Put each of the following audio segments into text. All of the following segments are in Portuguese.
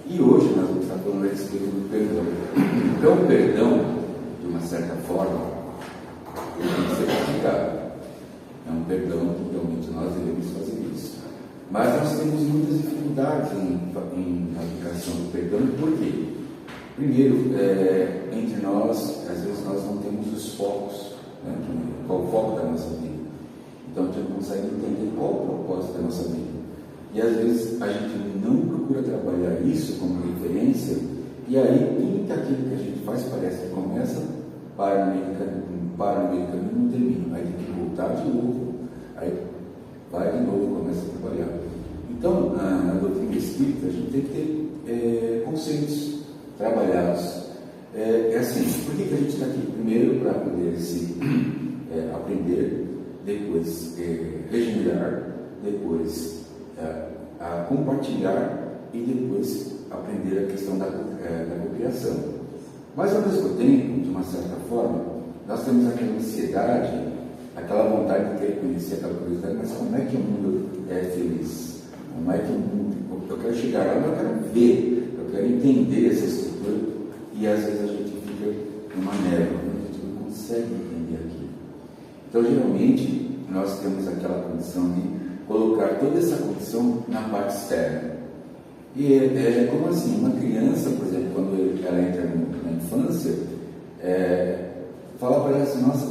E hoje nós vamos estar falando a respeito do perdão. Então, o perdão, de uma certa forma, ele tem que ser praticado. É um perdão que realmente nós devemos fazer isso. Mas nós temos muitas dificuldades em aplicação do perdão. Por quê? Primeiro, entre nós, às vezes nós não temos os focos, né? Qual o foco da nossa vida. Então a gente não consegue entender qual o propósito da nossa vida. E às vezes a gente não procura trabalhar isso como referência, e aí tudo aquilo que a gente faz parece que começa, para no meio do caminho, não termina. Aí tem que voltar de novo, aí vai de novo, começa a trabalhar. Então, na doutrina espírita, a gente tem que ter conceitos trabalhados. É assim, por que a gente está aqui? Primeiro, para poder se aprender, depois regenerar, depois a compartilhar e depois aprender a questão da cocriação. Mas ao mesmo tempo, de uma certa forma, nós temos aquela ansiedade, aquela vontade de querer conhecer aquela curiosidade, mas como é que o mundo é feliz? Como é que o mundo... Eu quero chegar lá, mas eu quero ver, eu quero entender essa estrutura, e às vezes a gente fica numa névoa, a gente não consegue entender aquilo. Então, geralmente, nós temos aquela condição de colocar toda essa condição na parte externa. E é como assim, uma criança, por exemplo, quando ela entra na infância, fala para ela assim, nossa,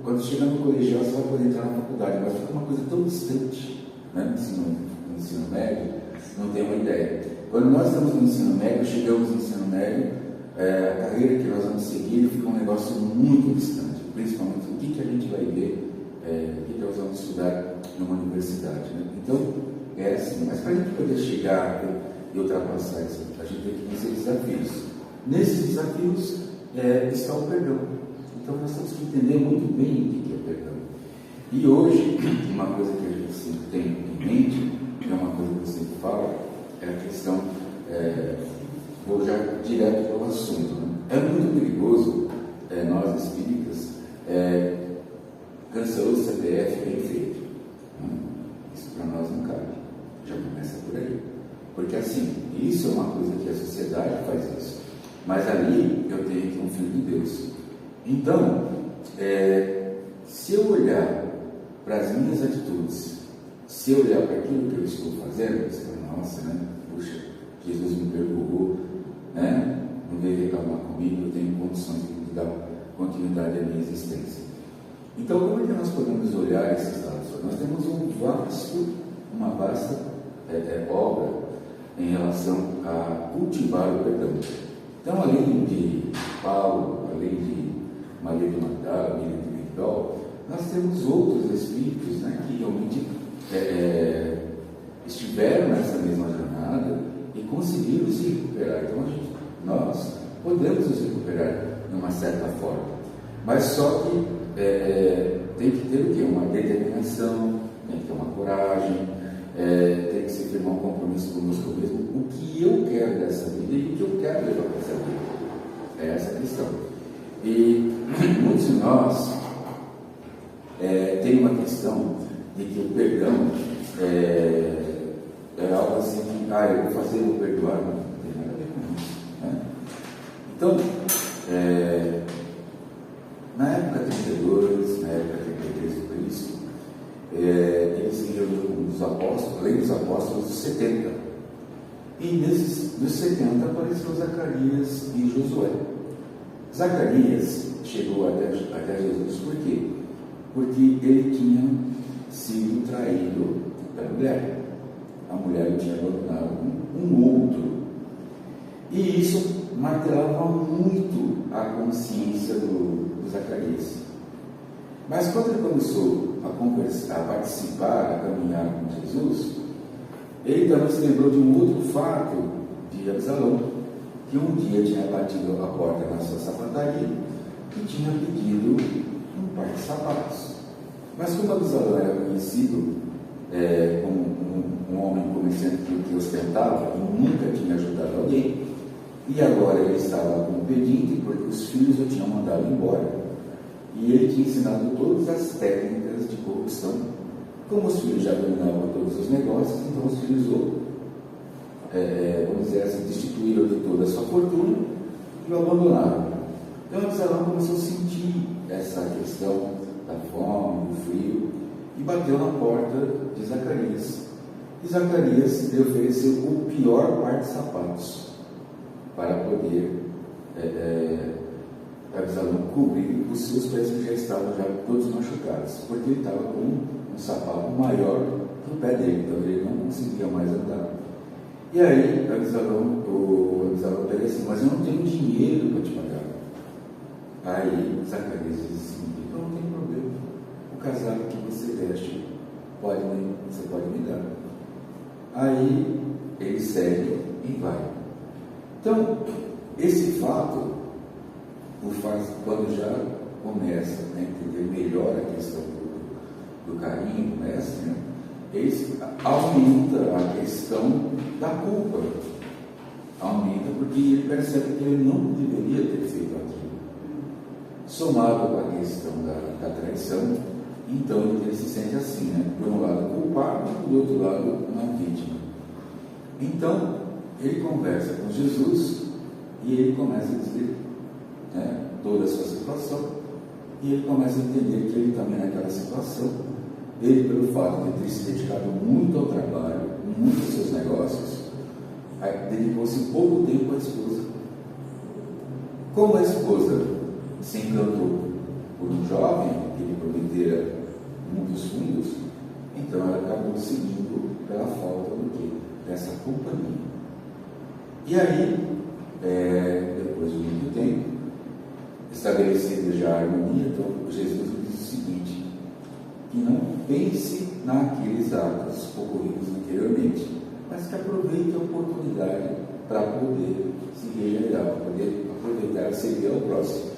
quando chegar no colegial você vai poder entrar na faculdade, mas fica uma coisa tão distante, né? No ensino médio, não tem uma ideia. Quando nós estamos no ensino médio, chegamos no ensino médio, a carreira que nós vamos seguir fica um negócio muito distante, principalmente o que a gente vai ver, o que nós vamos estudar numa universidade, né? Então, é assim, mas para a gente poder chegar e ultrapassar isso, a gente tem que vencer desafios. Nesses desafios está o perdão. Então, nós temos que entender muito bem o que é perdão. E hoje, uma coisa que a gente sempre tem em mente, que é uma coisa que eu sempre falo, é a questão, vou já direto para o assunto, né? É muito perigoso, nós espíritas, cancelou o CPF bem feito. Isso para nós não cabe. Já começa por aí. Porque assim, isso é uma coisa que a sociedade faz isso. Mas ali eu tenho que um filho de Deus. Então, se eu olhar para as minhas atitudes, se eu olhar para aquilo que eu estou fazendo, você fala, nossa, né? Puxa, Jesus me perdoou, né? Não veio reclamar comigo, eu tenho condições de dar continuidade à minha existência. Então, como é que nós podemos olhar esses dados? Nós temos uma vasta obra em relação a cultivar o perdão. Então, além de Paulo, além de Maria de Magdala, Miriam de Migdol, nós temos outros espíritos, né, que realmente estiveram nessa mesma jornada e conseguiram se recuperar. Então, nós podemos nos recuperar de uma certa forma, mas só que tem que ter o quê? Uma determinação, tem que ter uma coragem, tem que se firmar um compromisso conosco mesmo, o que eu quero dessa vida e o que eu quero levar para essa vida. É essa a questão. E muitos de nós tem uma questão de que o perdão é algo assim que, eu vou fazer, eu vou perdoar, não tem nada a ver com isso, né? Então, na época 32, na época 33 do Cristo, ele se reuniu com os apóstolos, além dos apóstolos, os 70. E dos 70 apareceu Zacarias e Josué. Zacarias chegou até Jesus, por quê? Porque ele tinha sido traído pela mulher. A mulher tinha abandonado um outro. E isso martelava muito a consciência do Zacarias. Mas quando ele começou a conversar, a participar, a caminhar com Jesus, ele também se lembrou de um outro fato de Absalão, que um dia tinha batido a porta na sua sapataria e tinha pedido um par de sapatos. Mas como Absalão era conhecido como um homem comerciante que ostentava e nunca tinha ajudado alguém, e agora ele estava como pedinte porque os filhos o tinham mandado embora, e ele tinha ensinado todas as técnicas de corrupção. Como os filhos já dominavam todos os negócios, então os filhos vamos dizer assim, destituíram de toda a sua fortuna e o abandonaram. Então Absalão começou a sentir essa questão da fome, do frio, e bateu na porta de Zacarias. E Zacarias lhe ofereceu o pior par de sapatos para poder Absalão cobrir os seus pés, que já estavam todos machucados, porque ele estava com um sapato maior que o pé dele, então ele não conseguia mais andar. E aí Absalão pega assim: mas eu não tenho dinheiro para te pagar. Aí Zacarias diz assim: então não tem problema, o casaco que você veste você pode me dar. Aí ele segue e vai. Então, esse fato o faz, quando já começa a entender melhor a questão do carinho do mestre, né? Ele aumenta a questão da culpa. Aumenta porque ele percebe que ele não deveria ter feito aquilo. Somado com a questão da traição, então ele se sente assim, né? Por um lado culpado, do outro lado uma vítima. Então ele conversa com Jesus e ele começa a dizer, né, toda a sua situação, e ele começa a entender que ele também naquela situação, ele, pelo fato de ter se dedicado muito ao trabalho, muito aos seus negócios, dedicou-se pouco tempo à esposa. Como a esposa se encantou por um jovem que lhe prometera muitos fundos, então ela acabou seguindo pela falta do quê? Dessa companhia. E aí, depois de muito tempo, estabelecida já a harmonia, então Jesus diz o seguinte: que não pense naqueles atos ocorridos anteriormente, mas que aproveite a oportunidade para poder se regenerar, para poder aproveitar e servir ao próximo.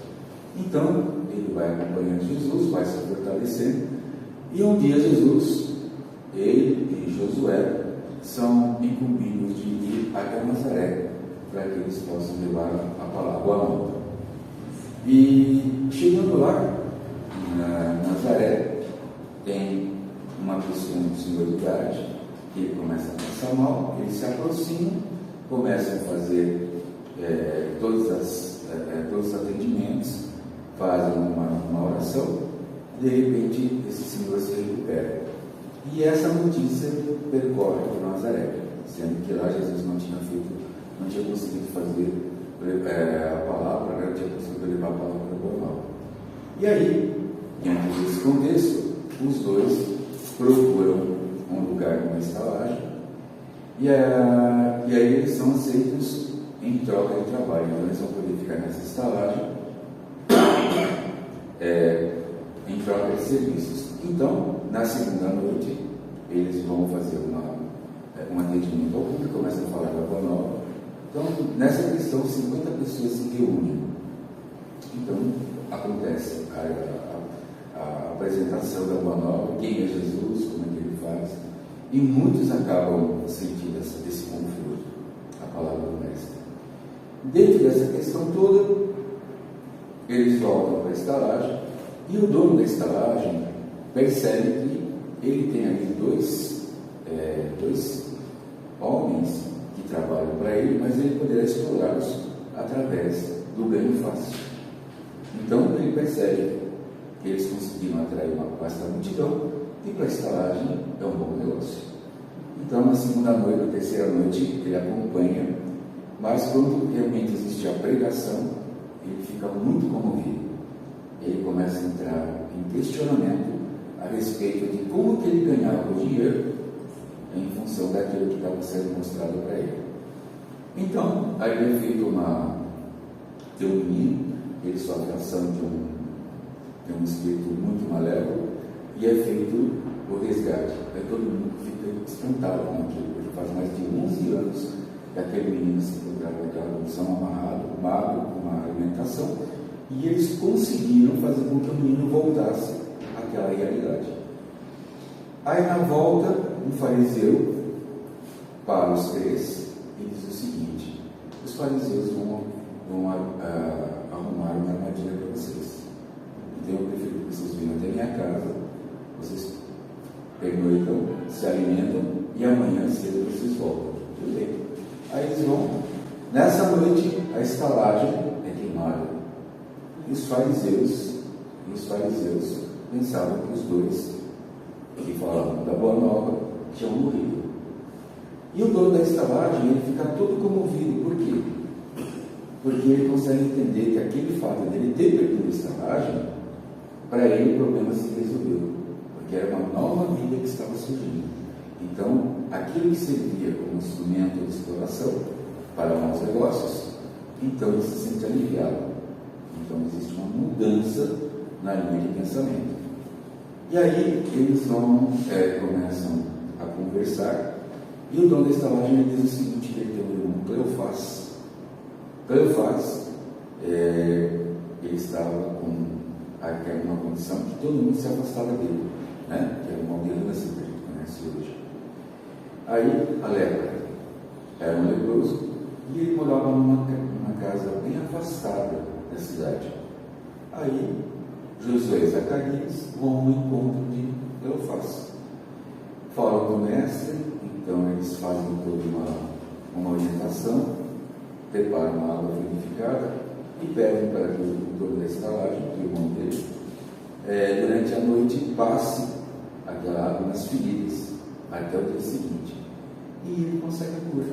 Então, ele vai acompanhando Jesus, vai se fortalecendo, e um dia Jesus, ele e Josué, são incumbidos de ir até Nazaré, para que eles possam levar a palavra, o amor. E chegando lá, na Nazaré, tem uma pessoa, um senhor de idade, que ele começa a passar mal, ele se aproxima, começa a fazer todos os atendimentos, fazem uma oração, de repente esse senhor se recupera. E essa notícia percorre por Nazaré, sendo que lá Jesus não tinha conseguido fazer a palavra, não tinha conseguido levar a palavra normal. E aí, diante desse contexto, os dois procuram um lugar numa estalagem, e aí eles são aceitos em troca de trabalho. Então eles vão poder ficar nessa estalagem em troca de serviços. Então, na segunda noite, eles vão fazer um atendimento ao público, começam a falar da Boa Nova. Então, nessa questão, 50 pessoas se reúnem. Então, acontece a apresentação da Boa Nova, quem é Jesus, como é que ele faz, e muitos acabam sentindo esse conforto, a palavra do Mestre. Dentro dessa questão toda, eles voltam para a estalagem, e o dono da estalagem percebe que ele tem ali dois homens que trabalham para ele, mas ele poderá explorá-los através do ganho fácil. Então ele percebe que eles conseguiram atrair uma vasta multidão, e para a estalagem é um bom negócio. Então na segunda noite, na terceira noite, ele acompanha, mas quando realmente existe a pregação, ele fica muito comovido. Ele começa a entrar em questionamento a respeito de como que ele ganhava o dinheiro em função daquilo que estava sendo mostrado para ele. Então, aí é feito tem um menino, ele sofre a ação de um espírito muito malévolo, e é feito o resgate. Aí todo mundo fica espantado com aquilo, porque faz mais de 11 anos que aquele menino se encontrava naquela condição, amarrado, magro, com uma alimentação, e eles conseguiram fazer com que o menino voltasse àquela realidade. Aí na volta, um fariseu para os três e diz o seguinte: os fariseus vão arrumar uma armadilha para vocês. Então eu prefiro que vocês venham até minha casa, vocês pernoitam, se alimentam e amanhã cedo vocês voltam. Tudo bem? Aí eles vão. Nessa noite, a estalagem é queimada. E os fariseus pensavam que os dois que falavam da Boa Nova tinham morrido. E o dono da estalagem, ele fica todo comovido. Por quê? Porque ele consegue entender que aquele fato dele ter perdido a estalagem, para ele o problema se resolveu, porque era uma nova vida que estava surgindo. Então, aquilo que servia como instrumento de exploração para maus negócios, então ele se sente aliviado. Então existe uma mudança na linha de pensamento. E aí eles começam a conversar, e o dono da estalagem ele diz o seguinte, que ele tem um irmão Cleofás. Cleofás, ele estava com uma condição que todo mundo se afastava dele, né? Que era uma alderança que a gente conhece hoje. Aí a lepra era um leproso, e ele morava numa casa bem afastada da cidade. Aí Josué e Zacarias vão ao encontro de Cleofás. Falam com o mestre, então eles fazem toda uma orientação, preparam uma água purificada e pedem para que o dono da estalagem, que é o irmão dele, durante a noite passe aquela água nas feridas até o dia seguinte. E ele consegue a cura.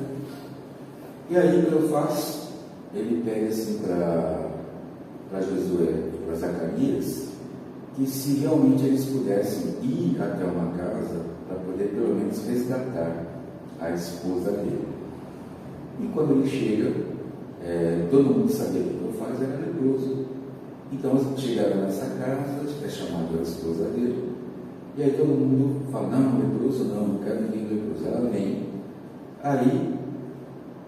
E aí Cleofás, ele pede assim para Josué e para Zacarias, que se realmente eles pudessem ir até uma casa para poder pelo menos resgatar a esposa dele. E quando ele chega, todo mundo sabia que Cleofás era leproso. Então chegaram nessa casa, é chamado a esposa dele, e aí todo mundo fala: não, leproso não quero ninguém leproso. Ela vem. Aí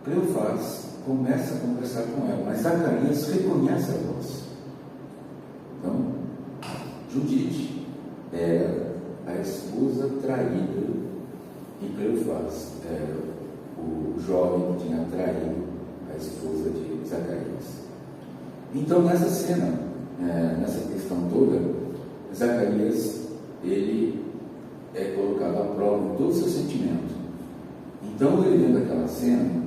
Cleofás começa a conversar com ela, mas Zacarias reconhece a voz. Então, Judite era a esposa traída e Cleofás era o jovem que tinha traído a esposa de Zacarias. Então, nessa cena, nessa questão toda, Zacarias, ele é colocado à prova em todo o seu sentimento. Então, ele vendo aquela cena,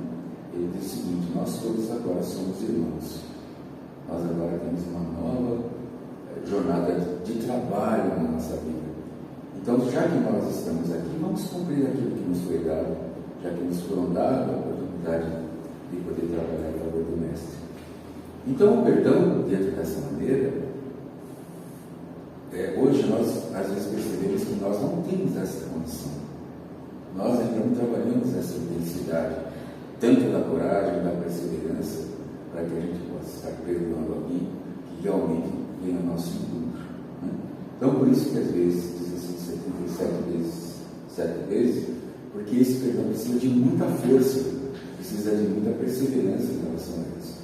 ele diz o seguinte: nós todos agora somos irmãos. Nós agora temos uma nova jornada de trabalho na nossa vida. Então, já que nós estamos aqui, vamos cumprir aquilo que nos foi dado, já que nos foram dadas a oportunidade de poder trabalhar em favor do Mestre. Então, o perdão, dentro dessa maneira, hoje nós às vezes percebemos que nós não temos essa condição. Nós ainda não trabalhamos essa intensidade, tanto da coragem, da perseverança, para que a gente possa estar perdoando alguém que realmente vem ao nosso encontro. Né? Então, por isso que às vezes diz assim, 77 vezes, 7 vezes, porque esse perdão precisa de muita força, precisa de muita perseverança em relação a isso.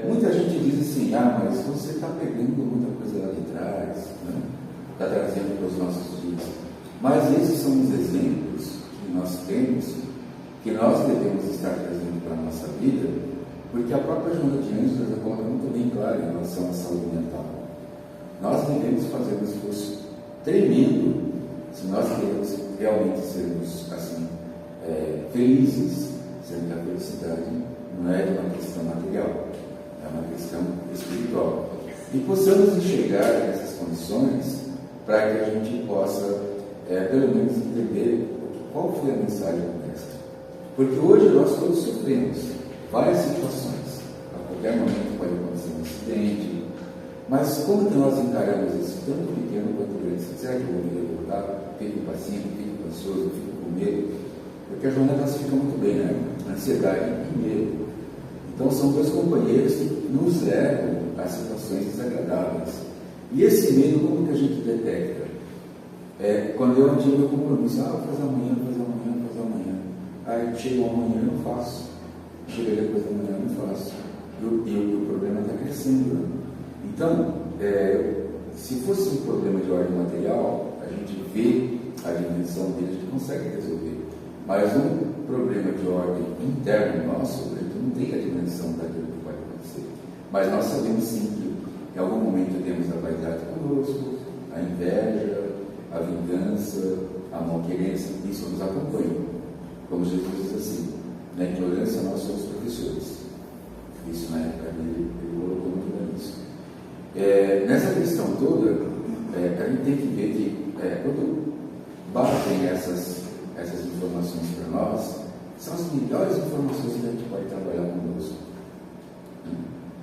Muita gente diz assim, mas você está pegando muita coisa lá de trás, né? Está trazendo para os nossos dias. Mas esses são os exemplos que nós temos, que nós devemos estar trazendo para a nossa vida, porque a própria Joana de Ângeles ela coloca muito bem claro em relação à saúde mental. Nós devemos fazer um esforço tremendo se nós queremos realmente sermos assim, felizes, sendo que a felicidade não é uma questão material, é uma questão espiritual. E possamos enxergar essas condições para que a gente possa, pelo menos, entender qual foi a mensagem do Mestre. Porque hoje nós todos sofremos várias situações. A qualquer momento pode acontecer um acidente, mas como que nós encaramos isso, tanto pequeno quanto grande? Será que eu vou me levantar? Fico paciente, fico ansioso, fico com medo? Porque a Joana classifica muito bem, né? Ansiedade e medo. Então são dois companheiros que nos levam a situações desagradáveis. E esse medo, como que a gente detecta? Quando eu digo meu compromisso, vou fazer amanhã, vou fazer amanhã. Aí chega amanhã e não faço. Chega depois da manhã e não faço. E o problema está crescendo. Né? Então, se fosse um problema de ordem material, a gente vê a dimensão dele, a gente consegue resolver. Mas um problema de ordem interna nosso, a gente não tem a dimensão daquilo que pode acontecer. Mas nós sabemos sim que em algum momento temos a vaidade conosco, a inveja, a vingança, a malquerência, isso nos acompanha. Como Jesus diz assim, na ignorância nós somos professores. Isso na época dele, ele colocou muito bem isso. Nessa questão toda, a gente tem que ver que quando batem essas informações para nós, são as melhores informações que a gente pode trabalhar conosco.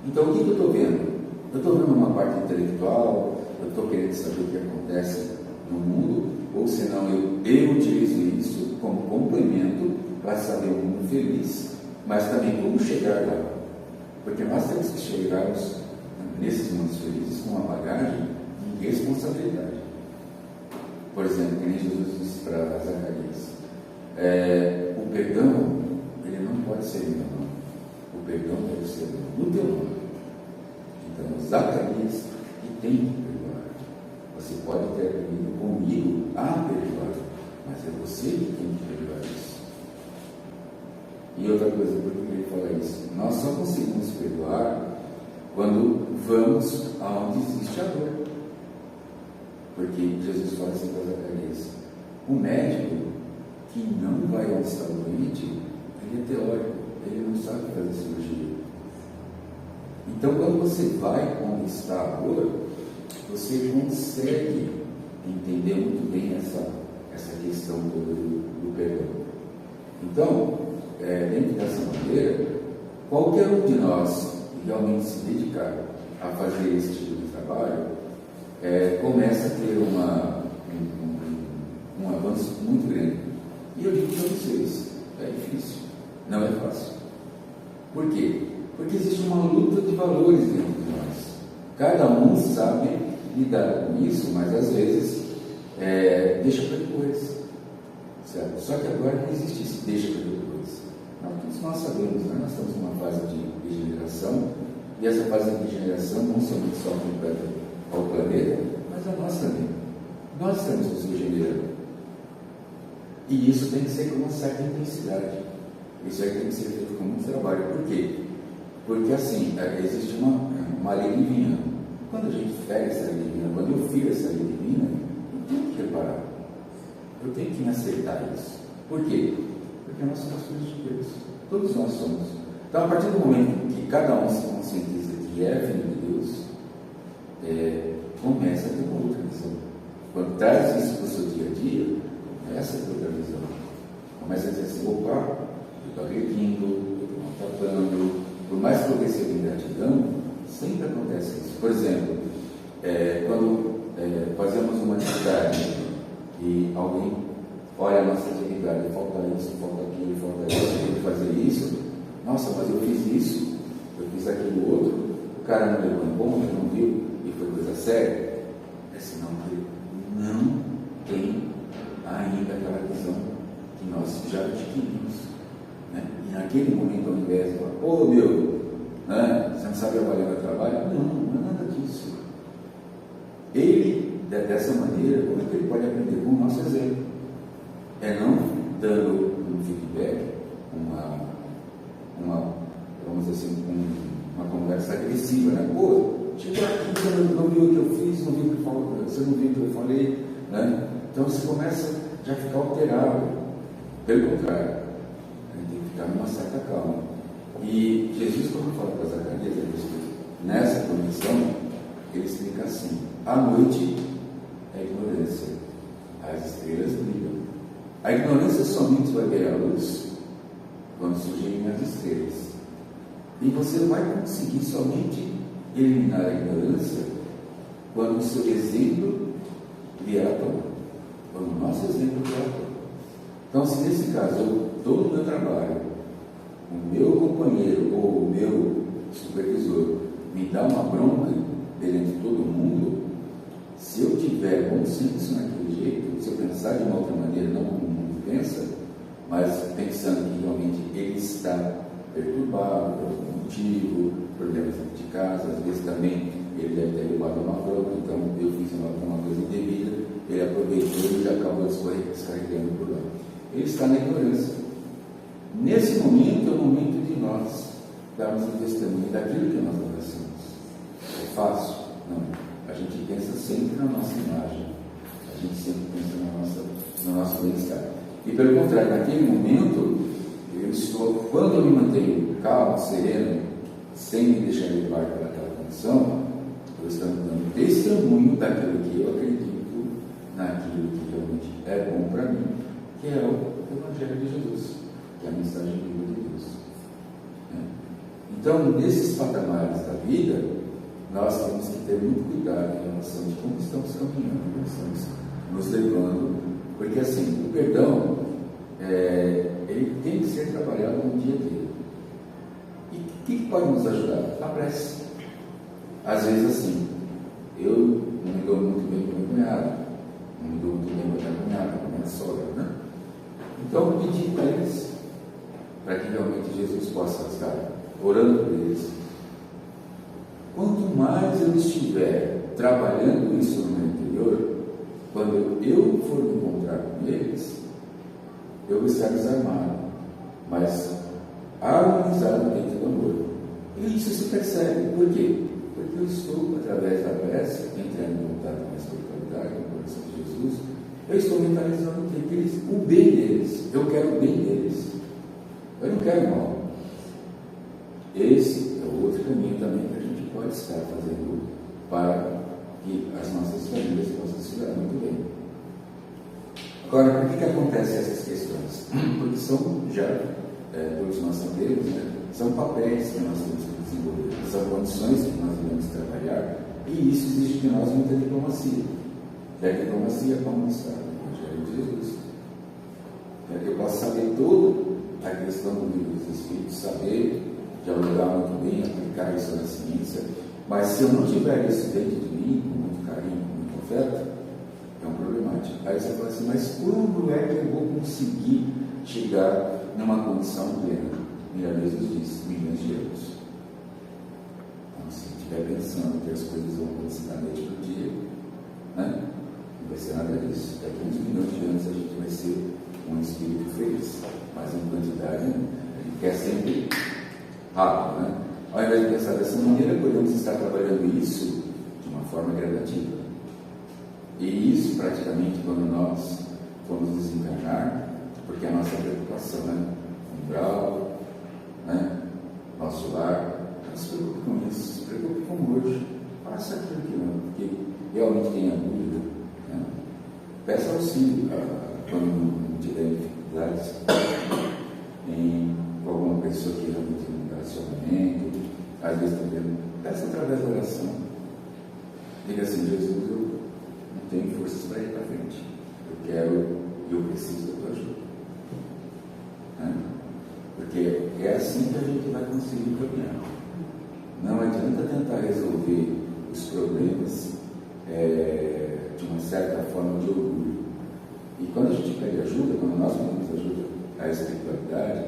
Então, o que eu estou vendo? Eu estou vendo uma parte intelectual, eu estou querendo saber o que acontece no mundo, ou senão eu utilizo isso como complemento para saber um mundo feliz, mas também como chegar lá. Porque nós temos que chegar nesses mundos felizes com uma bagagem de responsabilidade. Por exemplo, que nem Jesus disse para Zacarias, o perdão, ele não pode ser meu nome. O perdão deve ser no teu nome. Então, Zacarias, que tem que perdoar. Você pode ter aprendido comigo a perdoar, mas é você que tem que perdoar isso. E outra coisa, por que ele fala isso? Nós só conseguimos perdoar quando vamos aonde existe a dor. Porque Jesus fala assim para Zacarias, o médico que não vai onde está o doente, ele é teórico, ele não sabe fazer cirurgia. Então, quando você vai onde está a dor, você consegue entender muito bem essa questão do perdão. Então, dentro dessa maneira, qualquer um de nós que realmente se dedicar a fazer esse tipo de trabalho, começa a ter um avanço muito grande. E eu digo para vocês, é difícil, não é fácil. Por quê? Porque existe uma luta de valores dentro de nós. Cada um sabe lidar com isso, mas às vezes deixa para depois. Certo? Só que agora não existe isso, deixa para depois. Todos nós sabemos, né? Nós estamos numa fase de regeneração, e essa fase de regeneração não somente só completa ao planeta, mas a nós também. Nós estamos nos regenerando. E isso tem que ser com uma certa intensidade. Isso aí tem que ser feito com muito trabalho. Por quê? Porque assim, existe uma lei divina. Quando a gente fere essa lei divina, quando eu firo essa lei divina, eu tenho que reparar. Eu tenho que me acertar isso. Por quê? Porque nós somos filhos de Deus. Todos nós somos. Então, a partir do momento que cada um se conscientiza que é filho de Deus, começa a ter uma outra visão. Quando traz isso para o seu dia a dia, começa a ter outra visão. Começa a dizer assim, opa, eu estou agredindo, eu estou maltratando. Por mais que eu receba ingratidão, sempre acontece isso. Por exemplo, quando fazemos uma atividade e alguém olha a nossa atividade, falta isso, falta aquilo, eu tenho que fazer isso. Nossa, mas eu fiz isso, eu fiz aquilo outro, o cara não levou em conta, não viu, e foi coisa séria. É já adquirimos. Né? E naquele momento, ao invés de falar, ô meu, né? Você não sabe avaliar o trabalho? Não é nada disso. Ele, dessa maneira, como é que ele pode aprender? Com o nosso exemplo. É não dando um feedback, vamos dizer assim, uma conversa agressiva, né? Pô, chegou aqui, você não viu o que eu fiz, não viu o que falou, você não viu o que eu falei, né? Então você começa já a ficar alterado. Pelo contrário, a gente tem que ficar numa certa calma. E Jesus, quando fala para Zacarias, nessa condição, ele explica assim: a noite é ignorância, as estrelas brilham. A ignorância somente vai ver a luz quando surgirem as estrelas. E você vai conseguir somente eliminar a ignorância quando o seu exemplo vier à tona, quando o nosso exemplo vier à tona. Então, se nesse caso eu estou no meu trabalho, o meu companheiro ou o meu supervisor me dá uma bronca perante todo mundo, se eu tiver bom senso naquele jeito, se eu pensar de uma outra maneira, não como o mundo pensa, mas pensando que realmente ele está perturbado por algum motivo, problemas de casa, às vezes também ele deve ter levado uma bronca, então eu fiz uma coisa indevida, ele aproveitou e já acabou descarregando o problema. Ele está na ignorância. Nesse momento é o momento de nós darmos um testemunho daquilo que nós abraçamos. É fácil? Não. A gente pensa sempre na nossa imagem, a gente sempre pensa no nosso bem-estar. E pelo contrário, naquele momento, quando eu me mantenho calmo, sereno, sem me deixar levar por aquela condição, eu estou dando testemunho daquilo que eu acredito, naquilo que realmente é bom para mim, que é o Evangelho de Jesus, que é a mensagem viva de Deus. Então, nesses patamares da vida, nós temos que ter muito cuidado em relação de como estamos caminhando, como estamos nos levando, porque assim, o perdão, ele tem que ser trabalhado no dia a dia. E o que pode nos ajudar? A prece. Às vezes assim, eu não me dou muito bem com o meu cunhado, não me dou muito bem com a minha cunhada, com a minha sogra, né? Então, eu pedi para eles, para que realmente Jesus possa estar orando por eles. Quanto mais eu estiver trabalhando isso no meu interior, quando eu for me encontrar com eles, eu vou estar desarmado, mas harmonizado dentro do amor. E isso se percebe. Por quê? Porque eu estou, através da prece, entrando em contato com a espiritualidade, com o coração de Jesus, eu estou mentalizando o bem deles. Eu quero o bem deles. Eu não quero mal. Esse é o outro caminho também que a gente pode estar fazendo para que as nossas famílias possam se dar muito bem. Agora, por que acontecem essas questões? Porque são já, todos nós sabemos, né? São papéis que nós temos que desenvolver, são condições que nós devemos trabalhar, e isso exige de nós muita diplomacia. E a diplomacia como está no Evangelho de Jesus. Para que eu possa saber toda a questão do livro dos Espíritos, saber dialogar muito bem, aplicar isso na ciência, mas se eu não tiver isso dentro de mim, com muito carinho, com muito afeto, é um problemático. Aí você fala assim, mas quando é que eu vou conseguir chegar numa condição plena? Miramês nos diz, milhões de euros. Então, se estiver pensando que as coisas vão acontecer da noite para o dia, né? Não vai ser nada disso. Daqui a 15 milhões de anos a gente vai ser um espírito feliz, mas em quantidade, né? A gente quer sempre rápido, né? Ao invés de pensar dessa maneira, podemos estar trabalhando isso de uma forma gradativa. E isso, praticamente, quando nós formos desencarnar, porque a nossa preocupação é umbral, né? Nosso lar, não se preocupe com isso, se preocupe com hoje. Faça aquilo que realmente tenha dúvida, né? Peça auxílio quando não tiver dificuldades com alguma pessoa que realmente tem um relacionamento, às vezes também peça através da oração. Diga assim, Jesus, eu não tenho forças para ir para frente, eu preciso da tua ajuda, né? Porque é assim que a gente vai conseguir caminhar. Não adianta tentar resolver os problemas de uma certa forma de orgulho. E quando a gente pede ajuda, quando nós pedimos ajuda a espiritualidade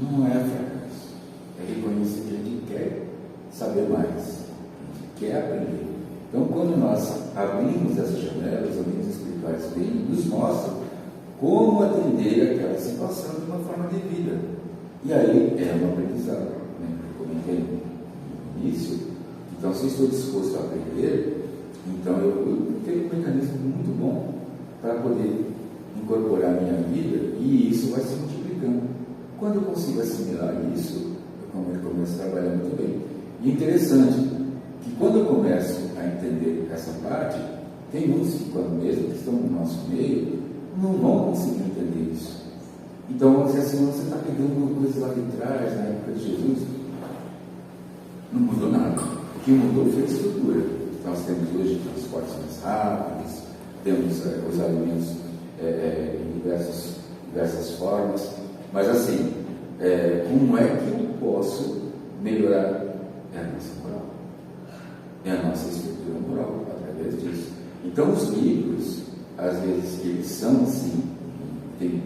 não é fracasso, é reconhecer que a gente quer saber mais, a gente quer aprender. Então, quando nós abrimos essas janelas, os amigos espirituais vêm e nos mostram como atender aquela situação de uma forma de vida. E aí é um aprendizado, né? Eu comentei no início. Então, se eu estou disposto a aprender, então eu tenho um mecanismo muito bom para poder incorporar a minha vida, e isso vai se multiplicando. Quando eu consigo assimilar isso, eu começo a trabalhar muito bem. E interessante que quando eu começo a entender essa parte, tem muitos que, mesmo que estão no nosso meio, não vão conseguir entender isso. Então, vamos dizer assim, você está pegando coisas lá de trás, na época de Jesus, não mudou nada. O que mudou foi a estrutura. Então, nós temos hoje transportes mais rápidos, temos os alimentos em diversas formas, mas assim, como é que eu posso melhorar? É a nossa moral, é a nossa estrutura moral, através disso. Então, os livros, às vezes, que eles são assim, tem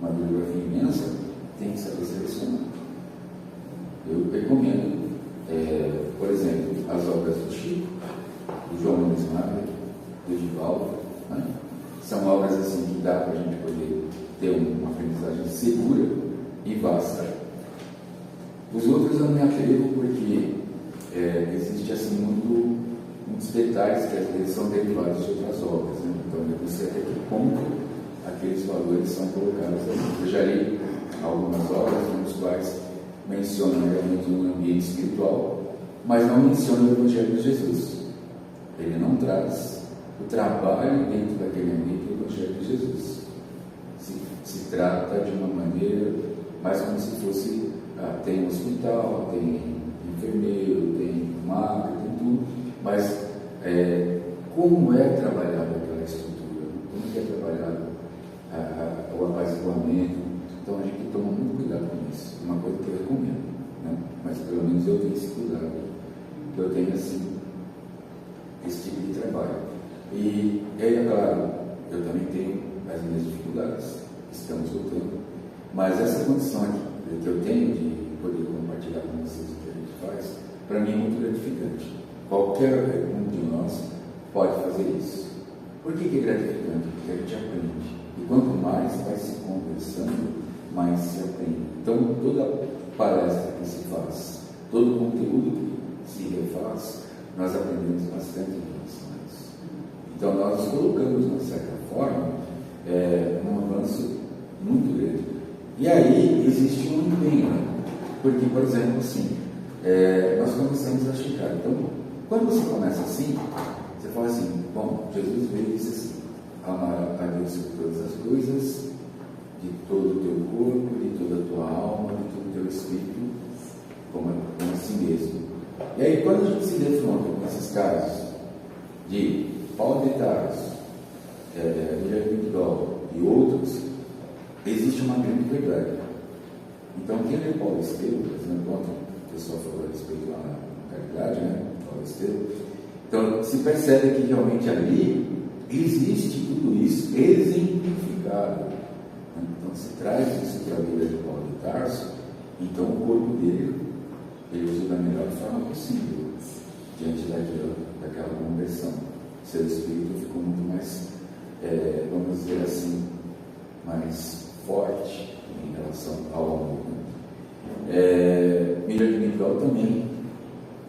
uma bibliografia imensa, tem que saber selecionar. Eu recomendo, por exemplo, as obras do Chico, do João Nunes Marques, do Edivaldo, né? São obras assim que dá para a gente poder ter uma aprendizagem segura e vasta. Os outros eu não me atrevo porque existe assim muitos detalhes que às vezes são derivados de outras obras, né? Então eu não sei até que ponto aqueles valores são colocados ali. Eu já li algumas obras nos quais mencionam realmente um ambiente espiritual, mas não mencionam o Evangelho de Jesus. Ele não traz o trabalho dentro daquele ambiente do Evangelho de Jesus. Se trata de uma maneira mais como se fosse, tem um hospital, tem enfermeiro, tem máquina, tem tudo, mas como é trabalhada aquela estrutura, como é trabalhado o apaziguamento. Então a gente tem que tomar muito cuidado com isso. Uma coisa que eu recomendo, né? Mas pelo menos eu tenho esse cuidado, que eu tenho assim, esse tipo de trabalho. E é claro, eu também tenho as minhas dificuldades, estamos lutando, mas essa condição aqui que eu tenho de poder compartilhar com vocês o que a gente faz, para mim é muito gratificante. Qualquer um de nós pode fazer isso. Por que é gratificante? Porque a gente aprende. E quanto mais vai se conversando, mais se aprende. Então, toda palestra que se faz, todo conteúdo que se refaz, nós aprendemos bastante em relação a isso. Então, nós nos colocamos, de uma certa forma, num avanço muito grande. E aí, existe um empenho, né? Porque, por exemplo, assim, nós começamos a chegar. Então, quando você começa assim, você fala assim, bom, Jesus veio e disse assim, amar a Deus sobre todas as coisas, de todo o teu corpo, de toda a tua alma, de todo o teu espírito, como a si mesmo. E aí, quando a gente se defronta com esses casos de Paulo de Tarso, Guilherme Miguel e outros, existe uma grande verdade. Então, quem lê Paulo Estevam, por exemplo, ontem o pessoal falou a respeito lá na caridade, né? Paulo Estevam. Então, se percebe que realmente ali existe tudo isso exemplificado. Então, se traz isso para a vida de Paulo de Tarso, então o corpo dele, ele usa da melhor forma possível diante daquela conversão. Seu espírito ficou muito mais, vamos dizer assim, mais forte em relação ao amor. Miriam de Miguel também,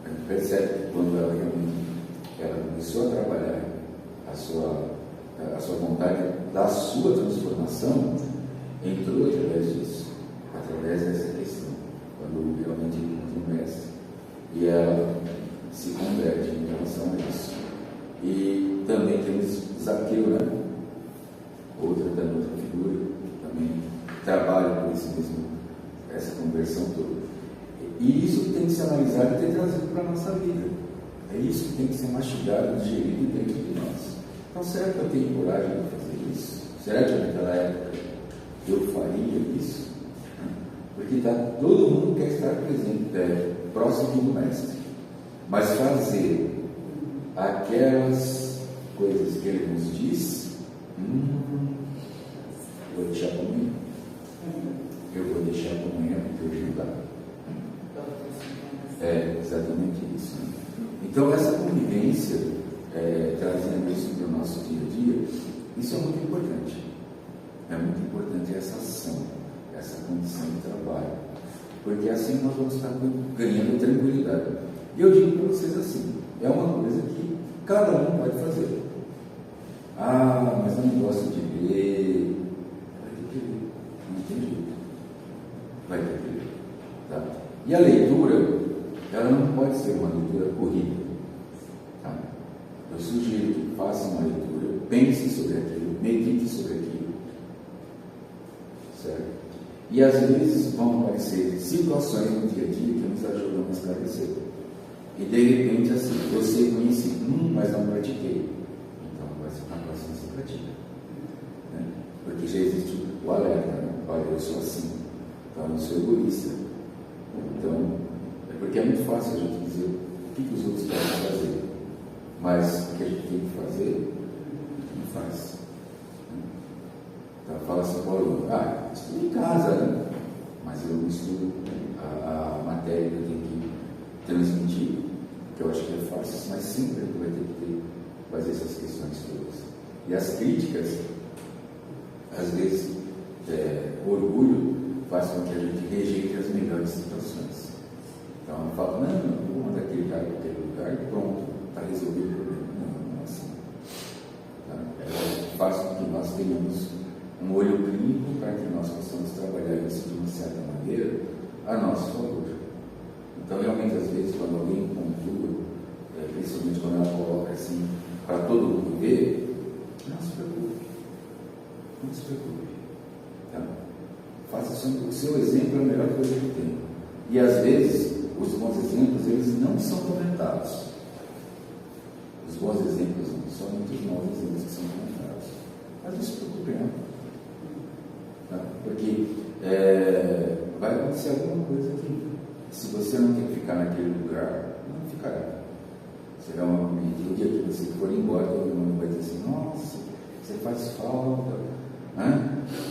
a gente percebe que quando ela começou a trabalhar a sua vontade da sua transformação, entrou através disso, através dessa questão, quando realmente encontra o mestre, e ela se converte em relação a isso. E também temos Zaqueu, né? Outra figura, também trabalha com essa conversão toda. E isso tem que ser analisado e ter trazido para a nossa vida. É isso que tem que ser mastigado, digerido dentro de nós. Então, será que eu tenho coragem de fazer isso? Será que naquela época eu faria isso? Porque todo mundo quer estar presente, próximo do mestre. Mas fazer aquelas coisas que ele nos diz, vou deixar comigo. Eu vou deixar para amanhã porque hoje não dá. É exatamente isso. Né? Então, essa convivência, trazendo isso para o nosso dia a dia, isso é muito importante. É muito importante essa ação, essa condição de trabalho. Porque assim nós vamos estar ganhando tranquilidade. E eu digo para vocês assim, é uma coisa que cada um pode fazer. Ah, mas eu não gosto de ler. Vai ter que ler, não tem jeito. Vai ter que ler. Tá? E a leitura, ela não pode ser uma leitura corrida. Tá? Eu sugiro que faça uma leitura, pense sobre aquilo, medite sobre aquilo. Certo? E às vezes vão aparecer situações no dia a dia que nos ajudam a esclarecer. E de repente, assim, eu sei conheci, mas não pratiquei. Então, na próxima você pratica. Né? Porque já existe o alerta, né? Olha, eu sou assim. Então, eu sou egoísta. Então, é porque é muito fácil a gente dizer o que os outros podem fazer. Mas o que a gente tem que fazer, não faz. Então, fala assim, Paulo, estudo em casa, né? Mas eu não estudo a matéria que eu tenho que transmitir, que eu acho que é fácil, mas sempre tu vai ter que fazer essas questões todas. E as críticas, às vezes, orgulho faz com que a gente rejeite as melhores situações. Então, eu falo, não vou mandar aquele cara para aquele lugar e pronto, está resolvido o problema. Não é assim. Tá? Faz com que nós tenhamos um olho clínico para que nós possamos trabalhar isso de uma certa maneira a nosso favor. Então, realmente, às vezes, quando alguém pontua, principalmente quando ela coloca assim, para todo mundo ver, não se preocupe. Não se preocupe. Tá? Faça o seu exemplo, é a melhor coisa que tem. E, às vezes, os bons exemplos, eles não são comentados. Os bons exemplos não são muitos maus exemplos que são comentados. Mas não se preocupe, não. Tá? Porque vai acontecer alguma coisa que, se você não tem que ficar naquele lugar, não ficará. Será o dia que você for embora, todo mundo vai dizer assim, nossa, você faz falta.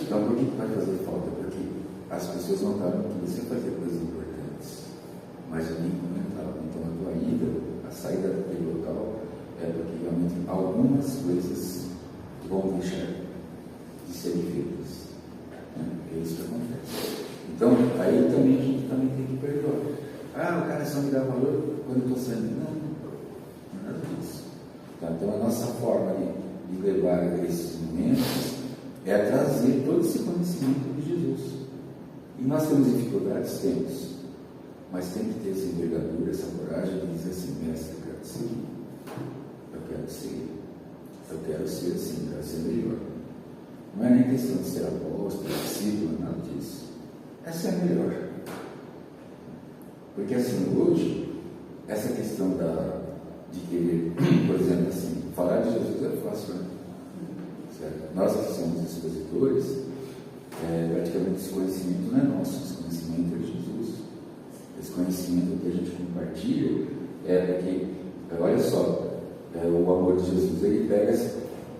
Então, por que vai fazer falta? Porque as pessoas notaram que você fazia coisas importantes, mas ninguém comentava. Então, a tua ida, a saída daquele local, é porque realmente algumas coisas vão deixar de serem feitas. É isso que acontece. Então, aí também a gente tem que perdoar. O cara só me dá valor quando eu estou saindo. Não é nada disso. Tá? Então, a nossa forma de levar esses momentos é trazer todo esse conhecimento de Jesus. E nós temos dificuldades? Temos. Mas tem que ter essa envergadura, essa coragem de dizer assim, mestre, eu quero te seguir. Eu quero te seguir. Eu quero ser assim, eu quero ser melhor. Não é nem questão de ser apóstolo, discípulo, nada disso. Essa é a melhor. Porque assim, hoje, essa questão de querer, por exemplo, assim, falar de Jesus é fácil, né? Certo? Nós que somos expositores, praticamente esse conhecimento não é nosso, esse conhecimento é de Jesus. Esse conhecimento que a gente compartilha porque, olha só, o amor de Jesus, ele pega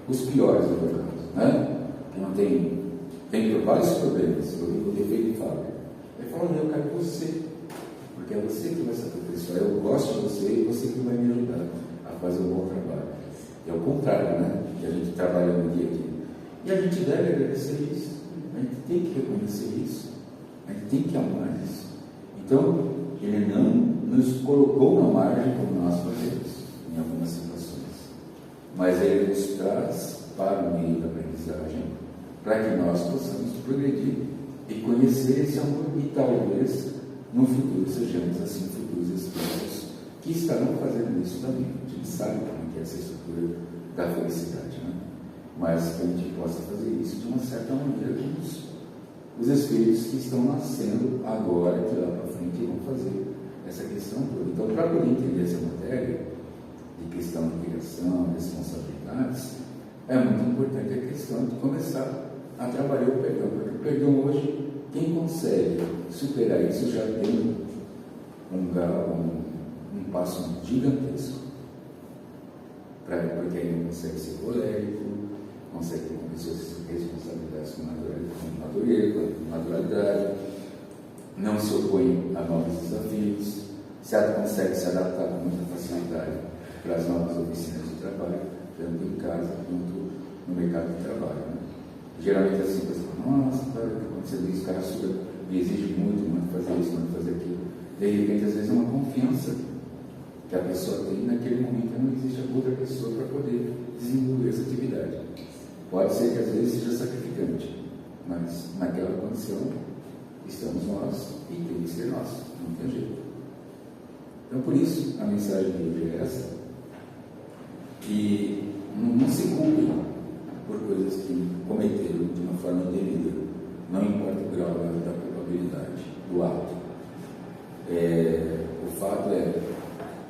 os piores do pecado, né? Que não tem vários problemas, o defeito de fábrica. Ele fala, eu quero você, porque é você que vai se aperfeiçoar, eu gosto de você e você que vai me ajudar a fazer um bom trabalho. É o contrário, né? Que a gente trabalha no dia a dia. E a gente deve agradecer isso, a gente tem que reconhecer isso, a gente tem que amar isso. Então, ele não nos colocou na margem como nós fazemos em algumas situações, mas ele nos traz para o meio da aprendizagem, para que nós possamos progredir e conhecer esse amor e talvez no futuro sejamos assim futuros espíritos que estarão fazendo isso também. A gente sabe como é essa estrutura da felicidade, né? Mas que a gente possa fazer isso de uma certa maneira com os espíritos que estão nascendo agora, que lá para frente vão fazer essa questão toda. Então, para poder entender essa matéria de questão de criação, responsabilidades, é muito importante a questão de começar a trabalhar o perdão, porque o perdão hoje, quem consegue superar isso já tem um passo gigantesco, porque aí não consegue ser colérico, consegue ter com pessoas responsabilidades com naturalidade, não se opõe a novos desafios, consegue se adaptar com muita facilidade para as novas oficinas de trabalho, tanto em casa quanto no mercado de trabalho. Né? Geralmente assim, você fala, nossa, está acontecendo isso, o cara suga e exige muito, manda fazer isso, manda fazer aquilo. De repente, às vezes, é uma confiança que a pessoa tem, naquele momento não existe outra pessoa para poder desenvolver essa atividade. Pode ser que às vezes seja sacrificante, mas naquela condição estamos nós e tem que ser nós, não tem jeito. Então, por isso, a mensagem de hoje é essa, e não se culpem por coisas que cometeram de uma forma indevida, não importa o grau da culpabilidade, do ato. O fato é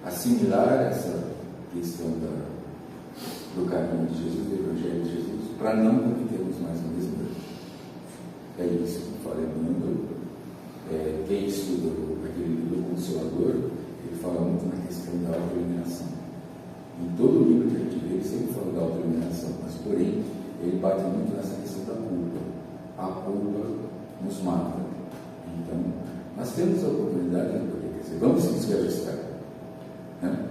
assimilar essa questão do caminho de Jesus, do Evangelho de Jesus, para não cometermos mais o mesmo erro. É isso que fala Emmanuel. Quem estuda aquele livro Consolador, ele fala muito na questão da autoeliminação. Em todo livro que a gente vê, ele sempre fala da autoeliminação, mas porém, ele bate muito nessa questão da culpa. A culpa nos mata. Então, nós temos a oportunidade de poder crescer. Vamos nos reajustar. Né?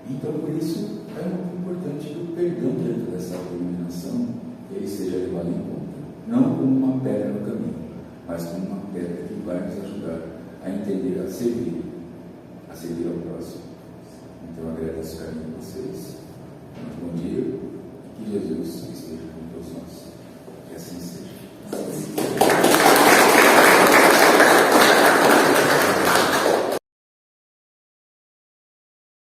Então, por isso, é muito importante que o perdão dentro dessa autoeliminação ele seja levado em conta. Não como uma pedra no caminho, mas como uma pedra que vai nos ajudar a entender, a servir ao próximo. Então, eu agradeço o carinho de vocês. Muito bom dia. Que Jesus esteja com todos nós. Que assim seja.